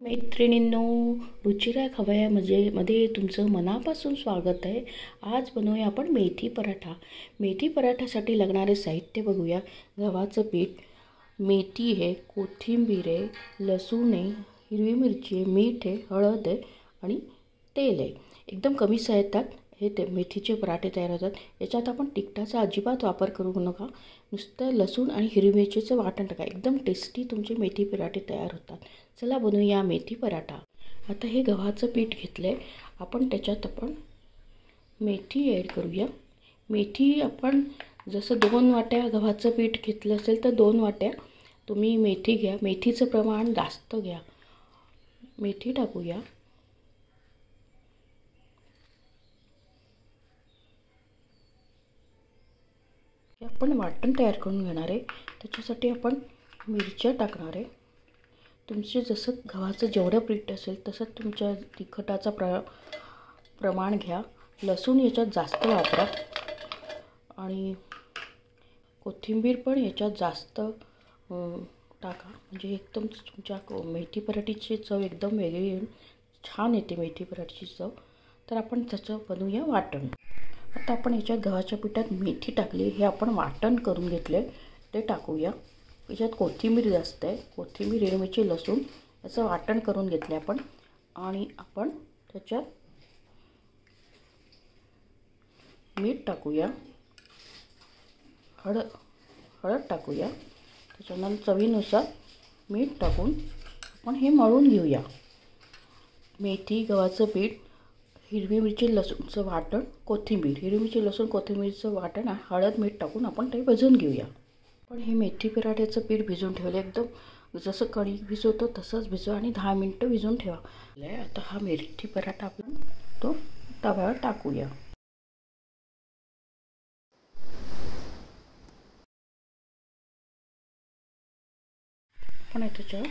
मैत्रिणींनो, रुचिरा खवय्या मध्ये तुमचं मनापासून स्वागत आहे। आज बनवूया आपण मेथी पराठा। मेथी पराठासाठी लागणारे साहित्य बघूया। गव्हाचं पीठ, मेथी आहे, कोथिंबीर आहे, लसूण आहे, हिरवी मिरची आहे, मीठ आहे, हळद आहे आणि तेल आहे। एकदम कमी साहित्यात हे मेथीचे पराठे तयार होतात। याच्यात आपण तिखटाचा अजिबात वापर करू नका। नुसतं लसूण आणि हिरवी मिरचीचं वाटण टाका। एकदम टेस्टी तुमचे मेथी पराठे तयार होतात। चला बनवूया मेथी पराठा। आता हे गव्हाचं पीठ घेतलंय आपण, त्याच्यात मेथी ॲड करूया। मेथी आपण जसं 2 वाट्या गव्हाचं पीठ घेतलं असेल तर 2 वाट्या तुम्ही मेथी घ्या। मेथीचं प्रमाण जास्त घ्या। मेथी टाकूया। आपण वाटण तयार करून घेणार आहे। त्याच्यासाठी आपण मिरच्या टाकणार आहे। तुमचे जसं गव्हाचं जेवढं पीठ असेल तसं तुमच्या तिखटाचा प्रमाण घ्या। लसूण याच्यात जास्त वापरा आणि कोथिंबीर पण याच्यात जास्त टाका, म्हणजे एकदम तुमच्या मेथी पराठीची चव एकदम वेगळी येईल, छान येते मेथी पराठीची चव। तर आपण त्याचं बनवूया वाटण। आता आपण याच्यात गव्हाच्या पिठात मेथी टाकली, हे आपण वाटण करून घेतले ते टाकूया। याच्यात कोथिंबीर जास्त आहे, कोथिंबीर, हिरवी मिरची, लसूण याचं वाटण करून घेतले आपण। आणि आपण त्याच्यात मीठ टाकूया, हळद टाकूया, त्याच्यानंतर चवीनुसार मीठ टाकून आपण हे मळून घेऊया। मेथी, गव्हाचं पीठ, हिरवी मिरची, लसूणचं वाटण, कोथिंबीर, हिरवी मिरची, लसूण, कोथिंबीरचं वाटण, हळद, मीठ टाकून आपण ते भिजवून घेऊया। पण हे मेथी पराठ्याचं पीठ भिजवून ठेवलं, एकदम जसं कणिक भिजवतो तसंच भिजवा आणि 10 मिनिटं भिजवून ठेवा। आता हा मेथी पराठा आपण तो तव्यावर टाकूया। आपण त्याच्यावर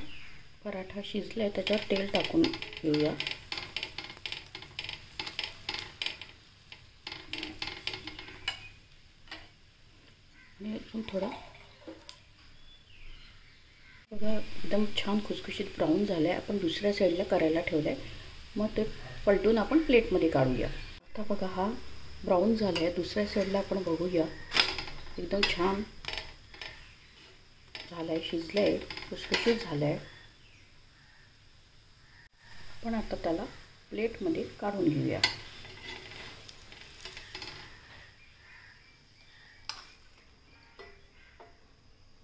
पराठा शिजलाय त्याच्यावर तेल टाकून घेऊया। आणि अजून थोडा बघा, एकदम छान खुसखुशीत ब्राऊन झालं आहे। आपण दुसऱ्या साईडला करायला ठेवलं आहे, मग ते पलटून आपण प्लेटमध्ये काढूया। आता बघा हा ब्राऊन झाला आहे, दुसऱ्या साईडला आपण बघूया। एकदम छान झालं आहे, शिजलं आहे, खुसखुशीत झालं आहे। आपण आता त्याला प्लेटमध्ये काढून घेऊया।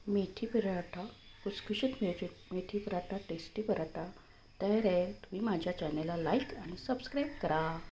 मेथी पराठा, खुसखुशीत मेथी पराठा, टेस्टी पराठा तयार आहे। तुम्ही माझ्या चॅनलला लाईक आणि सबस्क्राईब करा।